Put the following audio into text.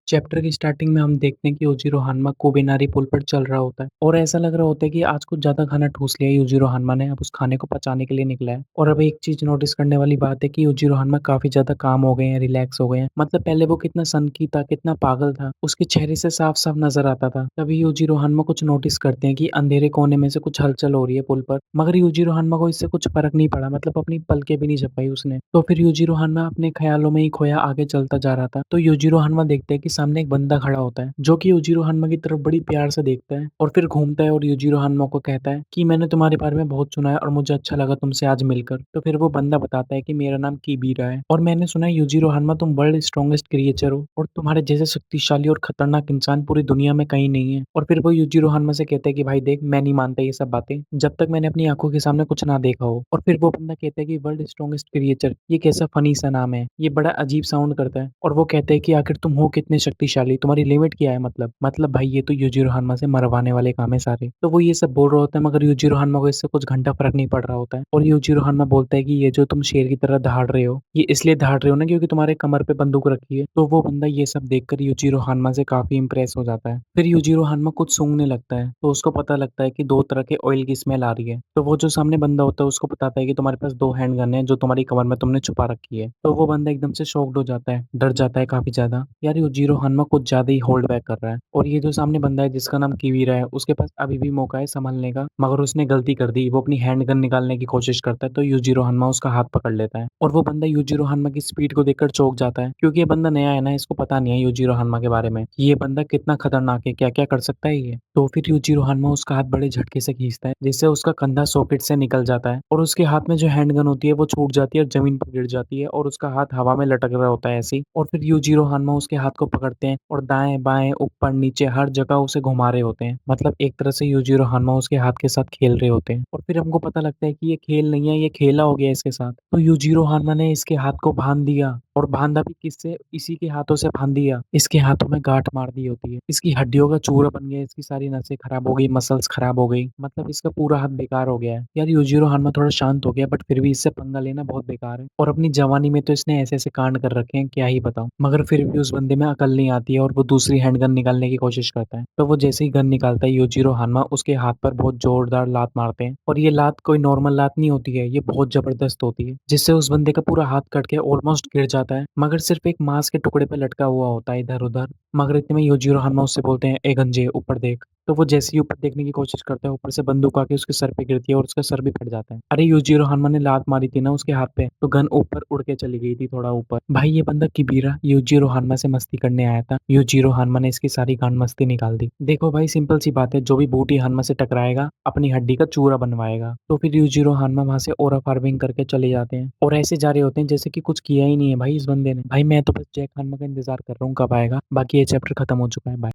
Chapter की starting में हम देखते हैं कि यूजिरो हान्मा कोबेनारी पुल पर चल रहा होता है और ऐसा लग रहा होता है कि आज कुछ ज्यादा खाना ठूस लिया है यूजिरो हान्मा ने। अब उस खाने को पचाने के लिए निकला है। और अब एक चीज नोटिस करने वाली बात है कि यूजिरो हान्मा काफी ज्यादा काम हो गए हैं, रिलैक्स हो गए हैं। मतलब पहले वो कितना सनकी था, कितना पागल था, उसके चेहरे से साफ साफ नजर आता था। तभी यूजिरो हान्मा कुछ नोटिस करते हैं कि अंधेरे कोने में से कुछ हलचल हो रही है पुल पर। मगर यूजिरो हान्मा को इससे कुछ फर्क नहीं पड़ा, मतलब अपनी पलके भी नहीं झपकाई उसने। तो फिर यूजिरो हान्मा अपने ख्यालों में ही खोया आगे चलता जा रहा था। तो यूजिरो हान्मा देखते हैं कि सामने एक बंदा खड़ा होता है जो कि यूजिरो हान्मा की तरफ बड़ी प्यार से देखता है और फिर घूमता है और यूजिरो हान्मा को कहता है कि मैंने तुम्हारे बारे में बहुत सुना है और मुझे अच्छा लगा तुमसे आज मिलकर। तो फिर वो बंदा बताता है कि मेरा नाम कीबीरा है और मैंने सुना है यूजिरो हान्मा तुम वर्ल्ड स्ट्रॉन्गेस्ट क्रिएचर हो और तुम्हारे जैसे शक्तिशाली और खतरनाक इंसान पूरी दुनिया में कहीं नहीं है। और फिर वो यूजिरो हान्मा से कहते हैं कि भाई देख, मैं नहीं मानता ये सब बातें जब तक मैंने अपनी आंखों के सामने कुछ ना देखा हो। और फिर वो बंदा कहता है कि वर्ल्ड स्ट्रॉन्गेस्ट क्रिएचर, ये कैसा फनी सा नाम है, ये बड़ा अजीब साउंड करता है। और वो कहते हैं कि आखिर तुम हो कितने शक्तिशाली, तुम्हारी लिमिट क्या है। मतलब भाई ये तो यूजिरो हान्मा से मरवाने वाले काम है सारे। तो वो ये सब बोल रहा होता है मगर यूजिरो हान्मा को इससे कुछ घंटा फर्क नहीं पड़ रहा होता है। और यूजिरो हान्मा बोलता है कि ये जो तुम शेर की तरह दहाड़ रहे हो, ये इसलिए दहाड़ रहे हो ना क्योंकि तुम्हारे कमर पे बंदूक रखी है। तो वो बंदा ये सब देखकर यूजिरो हान्मा से काफी इंप्रेस हो जाता है। फिर यूजिरो हान्मा कुछ सूंघने लगता है तो उसको पता लगता है कि दो तरह के ऑयल की स्मेल आ रही है। तो वो जो सामने बंदा होता है उसको बताता है कि तुम्हारे पास दो हैंड गन है जो तुम्हारी कमर में तुमने छुपा रखी है। तो वो बंदा एकदम से शॉक्ड हो जाता है, डर जाता है काफी ज्यादा। यार यूजिरो हान्मा कुछ ज्यादा ही होल्ड बैक कर रहा है। और ये जो सामने बंदा है जिसका नाम किवीरा है, उसके पास अभी भी मौका है संभलने का, मगर उसने गलती कर दी। वो अपनी हैंड गन निकालने की कोशिश करता है तो यूजिरो हान्मा उसका हाथ पकड़ लेता है। और वो बंदा यूजिरो हान्मा की स्पीड को देखकर चौंक जाता है क्योंकि ये बंदा नया है ना, इसको पता नहीं है यूजिरो हान्मा के बारे में कि ये बंदा कितना खतरनाक है, क्या क्या कर सकता है ये। तो फिर यूजिरो हान्मा उसका हाथ बड़े झटके से खींचता है जिससे उसका कंधा सॉकेट से निकल जाता है और उसके हाथ में जो हैंड गन होती है वो छूट जाती है और जमीन पर गिर जाती है और उसका हाथ हवा में लटक रहा होता है ऐसे ही। और फिर यूजिरो हान्मा उसके हाथ को पकड़ते हैं और दाएं बाएं ऊपर नीचे हर जगह उसे घुमा रहे होते हैं। मतलब एक तरह से यूजिरो हान्मा उसके हाथ के साथ खेल रहे होते हैं। और फिर हमको पता लगता है कि ये खेल नहीं है, ये खेला हो गया इसके साथ। तो यूजिरो हान्मा ने इसके हाथ को बांध दिया और बांधा भी किससे, इसी के हाथों से बांध दिया। इसके हाथों में गांठ मार दी होती है, इसकी हड्डियों का चूरा बन गया, इसकी सारी नसें खराब हो गई, मसल्स खराब हो गई, मतलब इसका पूरा हाथ बेकार हो गया है। यार यूजिरो हान्मा थोड़ा शांत हो गया बट फिर भी इससे पंगा लेना बहुत बेकार है। और अपनी जवानी में तो इसने ऐसे ऐसे कांड कर रखे हैं क्या ही बताऊं। मगर फिर भी उस बंदे में अकल नहीं आती है और वो दूसरी हैंड गन निकालने की कोशिश करता है। तो वो जैसे ही गन निकालता है यूजिरो हान्मा उसके हाथ पर बहुत जोरदार लात मारते हैं। और ये लात कोई नॉर्मल लात नहीं होती है, ये बहुत जबरदस्त होती है जिससे उस बंदे का पूरा हाथ कट के ऑलमोस्ट गिर जाता है, मगर सिर्फ एक मांस के टुकड़े पे लटका हुआ होता है इधर उधर। मगर इतने में यूजिरो हान्मा उससे बोलते हैं, ए गंजे ऊपर देख। तो वो जैसे ही ऊपर देखने की कोशिश करता है ऊपर से बंदूक आके उसके सर पे गिरती है और उसका सर भी फट जाता है। अरे यूजिरो हान्मा ने लात मारी थी ना उसके हाथ पे, तो गन ऊपर उड़ के चली गई थी थोड़ा ऊपर। भाई ये बंदा किबीरा यूजिरो हान्मा से मस्ती करने आया था, यूजिरो हान्मा ने इसकी सारी गांड मस्ती निकाल दी। देखो भाई सिंपल सी बात है, जो भी बूटी हान्मा से टकराएगा अपनी हड्डी का चूरा बनवाएगा। तो फिर यूजिरो हान्मा वहां से ओरा फार्मिंग करके चले जाते हैं और ऐसे जा रहे होते हैं जैसे कि कुछ किया ही नहीं है भाई इस बंदे ने। भाई मैं तो बस जैक हान्मा का इंतजार कर रहा हूँ कब आएगा, बाकी ये चैप्टर खत्म हो चुका है। बाय।